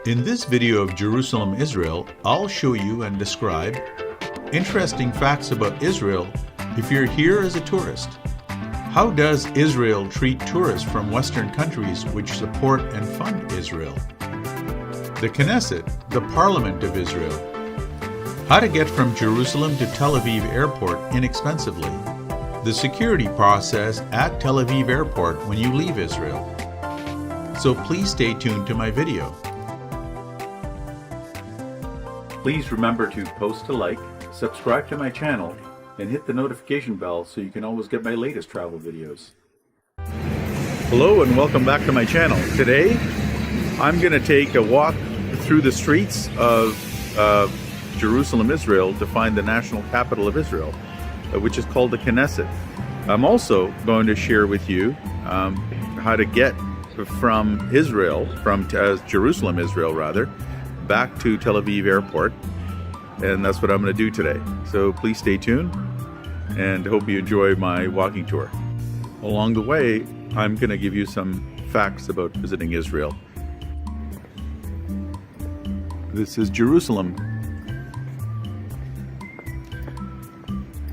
In this video of Jerusalem, Israel, I'll show you and describe interesting facts about Israel if you're here as a tourist. How does Israel treat tourists from Western countries which support and fund Israel? The Knesset, the Parliament of Israel. How to get from Jerusalem to Tel Aviv Airport inexpensively. The security process at Tel Aviv Airport when you leave Israel. So please stay tuned to my video. Please remember to post a like, subscribe to my channel, and hit the notification bell so you can always get my latest travel videos. Hello and welcome back to my channel. Today I'm going to take a walk through the streets of Jerusalem, Israel to find the national capital of Israel, which is called the Knesset. I'm also going to share with you how to get from Israel, Jerusalem, Israel rather, back to Tel Aviv Airport, and that's what I'm going to do today. So please stay tuned and hope you enjoy my walking tour. Along the way, I'm going to give you some facts about visiting Israel. This is Jerusalem.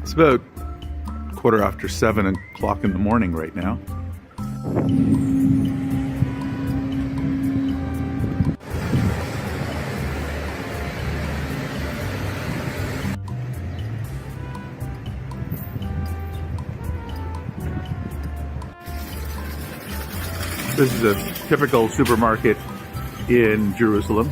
It's about 7:15 in the morning right now. This is a typical supermarket in Jerusalem.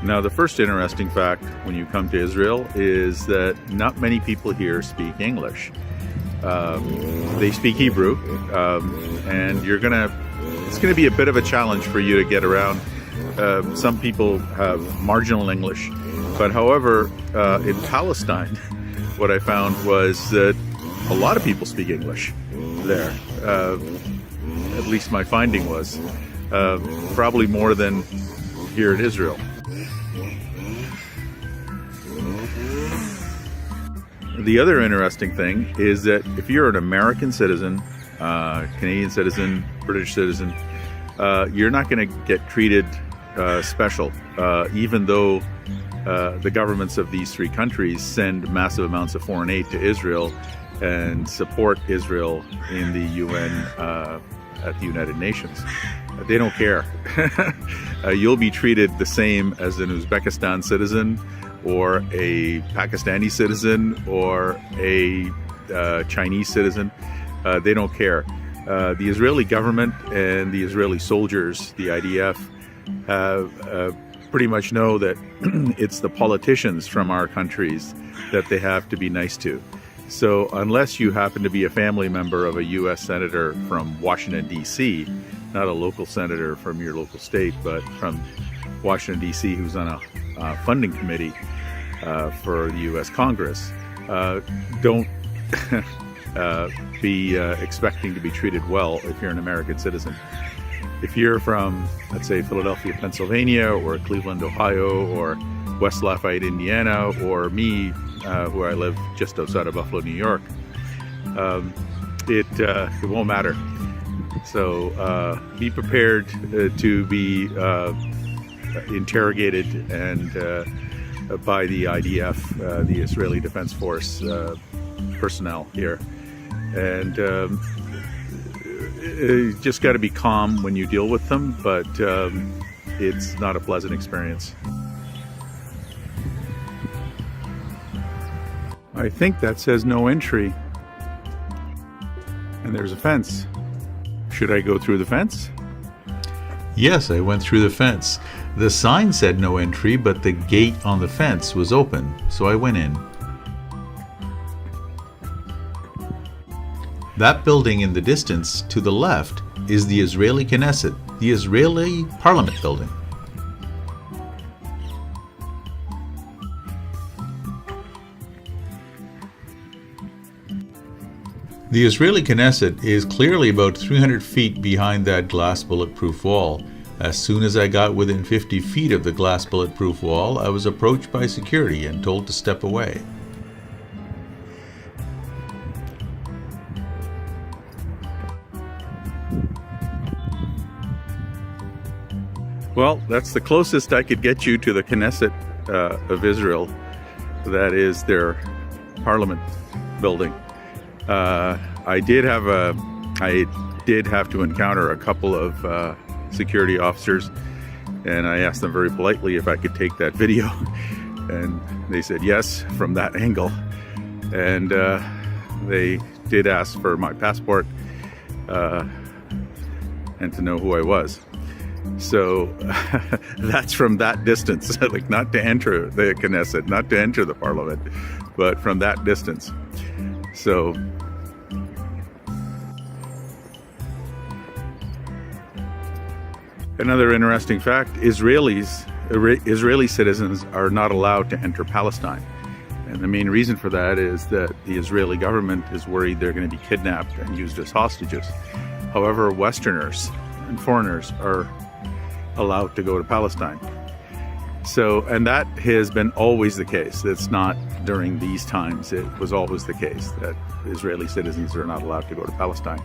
Now, the first interesting fact when you come to Israel is that not many people here speak English. They speak Hebrew, and it's gonna be a bit of a challenge for you to get around. Some people have marginal English, but however, in Palestine, what I found was that a lot of people speak English there. At least my finding was probably more than here in Israel. The other interesting thing is that if you're an American citizen, Canadian citizen, British citizen, you're not going to get treated special, even though the governments of these three countries send massive amounts of foreign aid to Israel and support Israel in the UN at the United Nations. They don't care. You'll be treated the same as an Uzbekistan citizen, or a Pakistani citizen, or a Chinese citizen. They don't care. The Israeli government and the Israeli soldiers, the IDF, have pretty much know that it's the politicians from our countries that they have to be nice to. So unless you happen to be a family member of a U.S. senator from Washington, D.C., not a local senator from your local state, but from Washington, D.C., who's on a funding committee for the U.S. Congress, don't be expecting to be treated well if you're an American citizen. If you're from, let's say, Philadelphia, Pennsylvania, or Cleveland, Ohio, or West Lafayette, Indiana, or me, where I live just outside of Buffalo, New York, it won't matter. So be prepared to be interrogated and by the IDF, the Israeli Defense Force personnel here, and just got to be calm when you deal with them, but it's not a pleasant experience. I think that says no entry, and there's a fence. Should I go through the fence? Yes, I went through the fence. The sign said no entry, but the gate on the fence was open, so I went in. That building in the distance to the left is the Israeli Knesset, the Israeli Parliament building. The Israeli Knesset is clearly about 300 feet behind that glass bulletproof wall. As soon as I got within 50 feet of the glass bulletproof wall, I was approached by security and told to step away. Well, that's the closest I could get you to the Knesset of Israel. That is their parliament building. I did have to encounter a couple of security officers, and I asked them very politely if I could take that video, and they said yes from that angle. And they did ask for my passport and to know who I was. So that's from that distance, like not to enter the Knesset, not to enter the parliament, but from that distance. So another interesting fact, Israeli citizens are not allowed to enter Palestine. And the main reason for that is that the Israeli government is worried they're going to be kidnapped and used as hostages. However, Westerners and foreigners are allowed to go to Palestine. So, and that has been always the case. It's not during these times. It was always the case that Israeli citizens are not allowed to go to Palestine.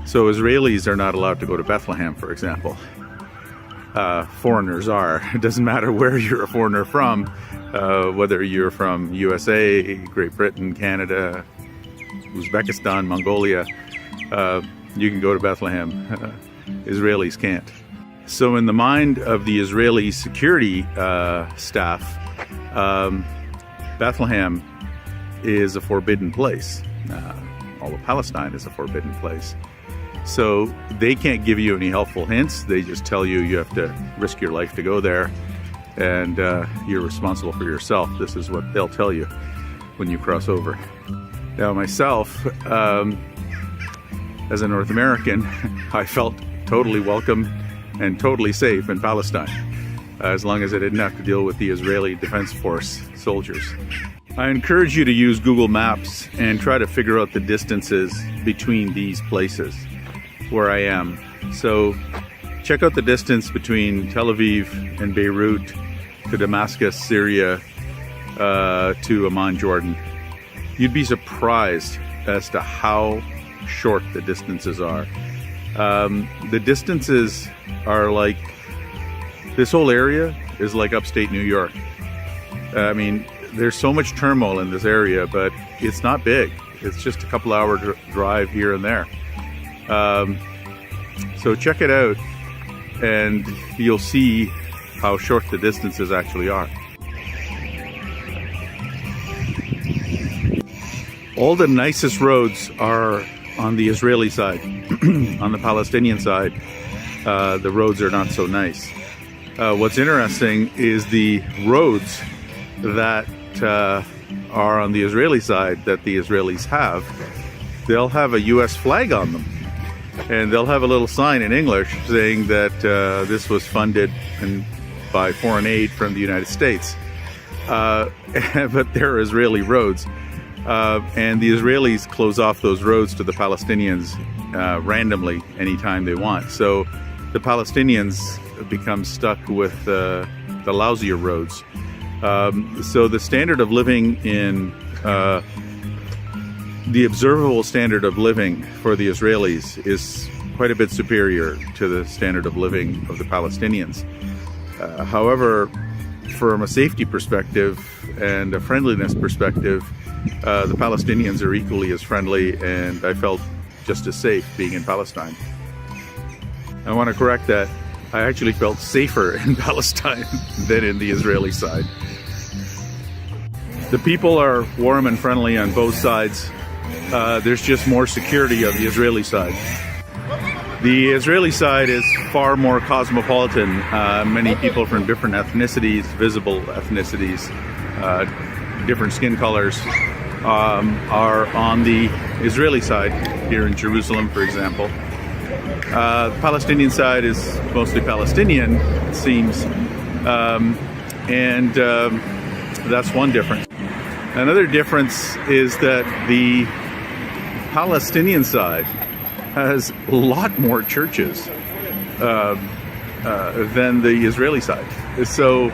So Israelis are not allowed to go to Bethlehem, for example. Foreigners are. It doesn't matter where you're a foreigner from, whether you're from USA, Great Britain, Canada, Uzbekistan, Mongolia, you can go to Bethlehem. Israelis can't. So in the mind of the Israeli security staff, Bethlehem is a forbidden place. All of Palestine is a forbidden place. So they can't give you any helpful hints. They just tell you you have to risk your life to go there, and you're responsible for yourself. This is what they'll tell you when you cross over. Now myself, as a North American, I felt totally welcome and totally safe in Palestine, as long as I didn't have to deal with the Israeli Defense Force soldiers. I encourage you to use Google Maps and try to figure out the distances between these places where I am. So check out the distance between Tel Aviv and Beirut, to Damascus, Syria, to Amman, Jordan. You'd be surprised as to how short the distances are. The distances are like, this whole area is like upstate New York. I mean, there's so much turmoil in this area, but it's not big. It's just a couple hour drive here and there. So check it out and you'll see how short the distances actually are. All the nicest roads are on the Israeli side. On the Palestinian side, the roads are not so nice. What's interesting is the roads that are on the Israeli side that the Israelis have, they'll have a US flag on them. And they'll have a little sign in English saying that this was funded by foreign aid from the United States. But they're Israeli roads. And the Israelis close off those roads to the Palestinians randomly anytime they want. So the Palestinians become stuck with the lousier roads. So the standard of living in the observable standard of living for the Israelis is quite a bit superior to the standard of living of the Palestinians. However, from a safety perspective and a friendliness perspective, the Palestinians are equally as friendly, and I felt just as safe being in Palestine. I want to correct that. I actually felt safer in Palestine than in the Israeli side. The people are warm and friendly on both sides. There's just more security on the Israeli side. The Israeli side is far more cosmopolitan. Many people from different ethnicities, visible ethnicities, different skin colors. are on the Israeli side, here in Jerusalem, for example. The Palestinian side is mostly Palestinian, it seems, and that's one difference. Another difference is that the Palestinian side has a lot more churches than the Israeli side. So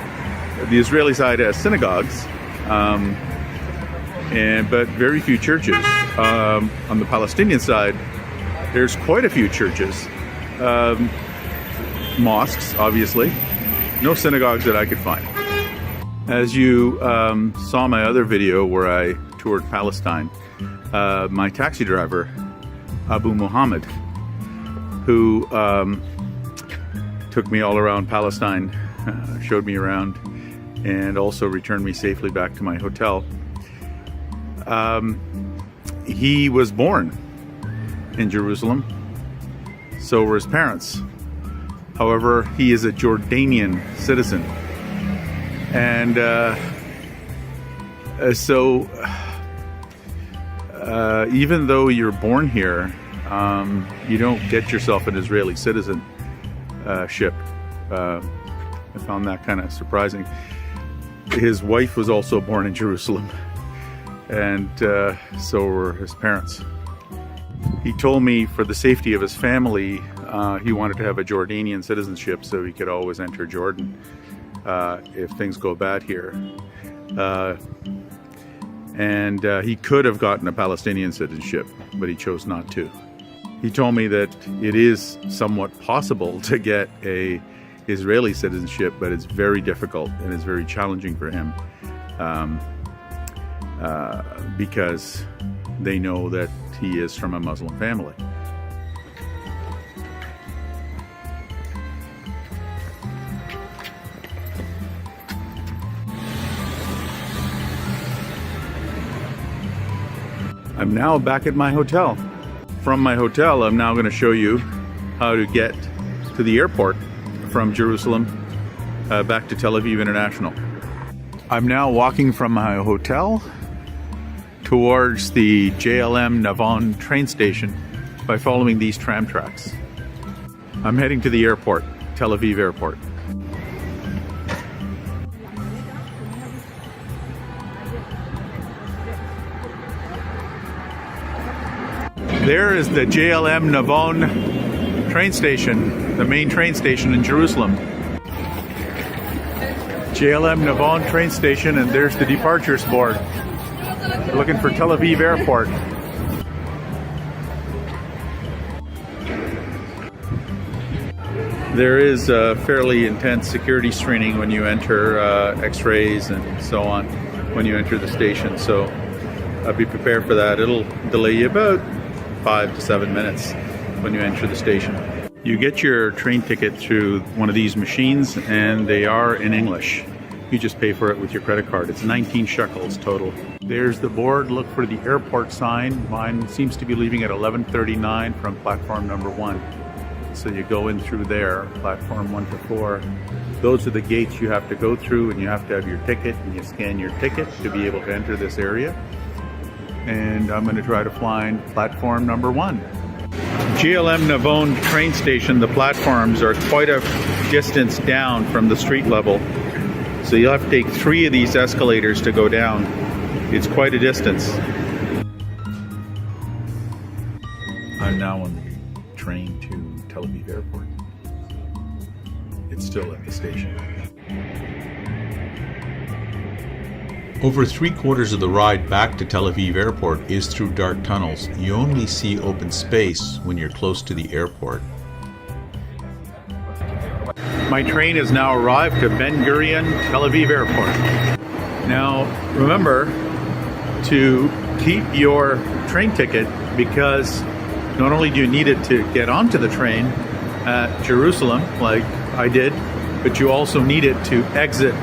the Israeli side has synagogues, but very few churches. On the Palestinian side, there's quite a few churches. Mosques, obviously. No synagogues that I could find. As you saw my other video where I toured Palestine, my taxi driver, Abu Muhammad, who took me all around Palestine, showed me around, and also returned me safely back to my hotel. He was born in Jerusalem, so were his parents. However, he is a Jordanian citizen. And so even though you're born here, you don't get yourself an Israeli citizenship. I found that kind of surprising. His wife was also born in Jerusalem, and so were his parents. He told me for the safety of his family, he wanted to have a Jordanian citizenship so he could always enter Jordan if things go bad here. And he could have gotten a Palestinian citizenship, but he chose not to. He told me that it is somewhat possible to get a Israeli citizenship, but it's very difficult and it's very challenging for him because they know that he is from a Muslim family. I'm now back at my hotel. From my hotel, I'm now going to show you how to get to the airport from Jerusalem back to Tel Aviv International. I'm now walking from my hotel towards the JLM Navon train station by following these tram tracks. I'm heading to the airport, Tel Aviv Airport. There is the JLM Navon train station, the main train station in Jerusalem. JLM Navon train station, and there's the departures board. We're looking for Tel Aviv Airport. There is a fairly intense security screening when you enter, x-rays and so on when you enter the station, so be prepared for that. It'll delay you about 5 to 7 minutes when you enter the station. You get your train ticket through one of these machines, and they are in English. You just pay for it with your credit card. It's 19 shekels total. There's the board. Look for the airport sign. Mine seems to be leaving at 11:39 from platform number 1. So you go in through there, platform 1 to 4. Those are the gates you have to go through, and you have to have your ticket, and you scan your ticket to be able to enter this area. And I'm going to try to find platform number 1. JLM Navon train station, the platforms are quite a distance down from the street level. So you'll have to take 3 of these escalators to go down. It's quite a distance. I'm now on the train to Tel Aviv Airport. It's still at the station. Over 3/4 of the ride back to Tel Aviv Airport is through dark tunnels. You only see open space when you're close to the airport. My train has now arrived to Ben Gurion, Tel Aviv Airport. Now, remember to keep your train ticket, because not only do you need it to get onto the train at Jerusalem, like I did, but you also need it to exit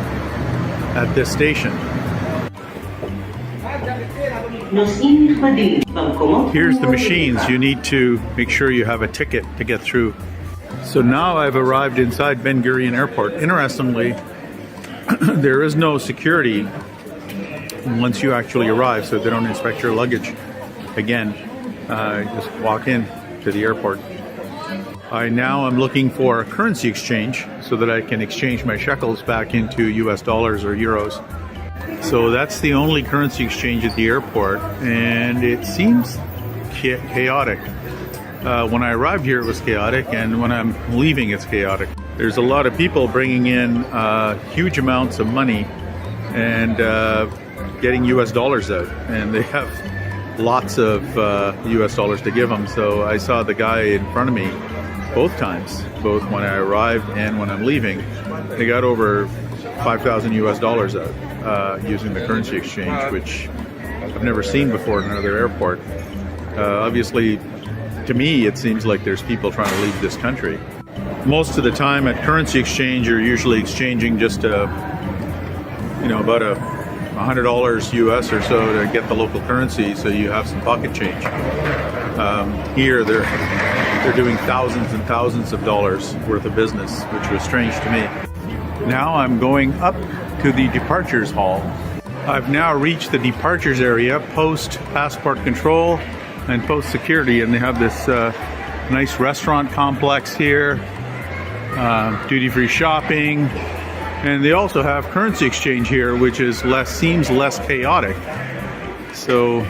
at this station. Here's the machines. You need to make sure you have a ticket to get through. So now I've arrived inside Ben Gurion Airport. Interestingly, there is no security once you actually arrive, so they don't inspect your luggage again. Just walk in to the airport. I now am looking for a currency exchange so that I can exchange my shekels back into US dollars or euros. So that's the only currency exchange at the airport, and it seems chaotic. When I arrived here, it was chaotic, and when I'm leaving, it's chaotic. There's a lot of people bringing in huge amounts of money and getting US dollars out, and they have lots of US dollars to give them. So I saw the guy in front of me both times, both when I arrived and when I'm leaving. They got over 5,000 US dollars out using the currency exchange, which I've never seen before in another airport. Obviously, to me, it seems like there's people trying to leave this country. Most of the time at currency exchange, you're usually exchanging just about $100 US or so to get the local currency, so you have some pocket change. Here, they're doing thousands and thousands of dollars worth of business, which was strange to me. Now I'm going up to the departures hall. I've now reached the departures area, post passport control and post security, and they have this nice restaurant complex here, duty-free shopping, and they also have currency exchange here, which is seems less chaotic. So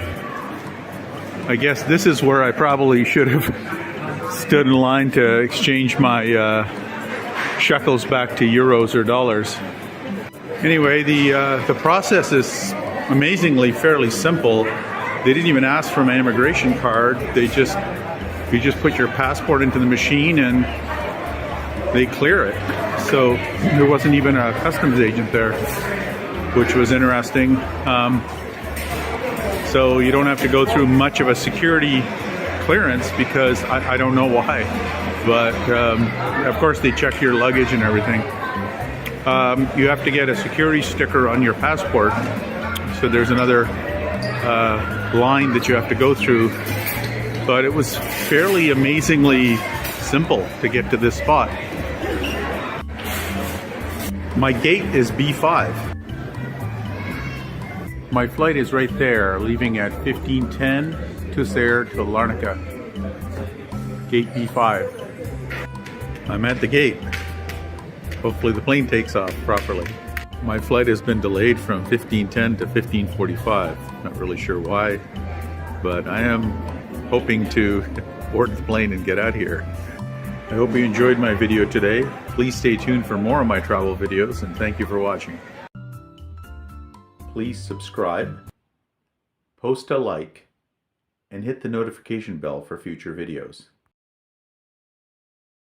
I guess this is where I probably should have stood in line to exchange my shekels back to euros or dollars. Anyway, the process is amazingly fairly simple. They didn't even ask for my immigration card. You just put your passport into the machine and they clear it. So there wasn't even a customs agent there, which was interesting. So you don't have to go through much of a security clearance, because I don't know why. But of course they check your luggage and everything. You have to get a security sticker on your passport. So there's another line that you have to go through, but it was fairly amazingly simple to get to this spot. My gate is B5. My flight is right there, leaving at 15:10 Tusser to Larnaca. Gate B5. I'm at the gate. Hopefully the plane takes off properly. My flight has been delayed from 15:10 to 15:45. Not really sure why, but I am hoping to board the plane and get out here. I hope you enjoyed my video today. Please stay tuned for more of my travel videos, and thank you for watching. Please subscribe, post a like, and hit the notification bell for future videos.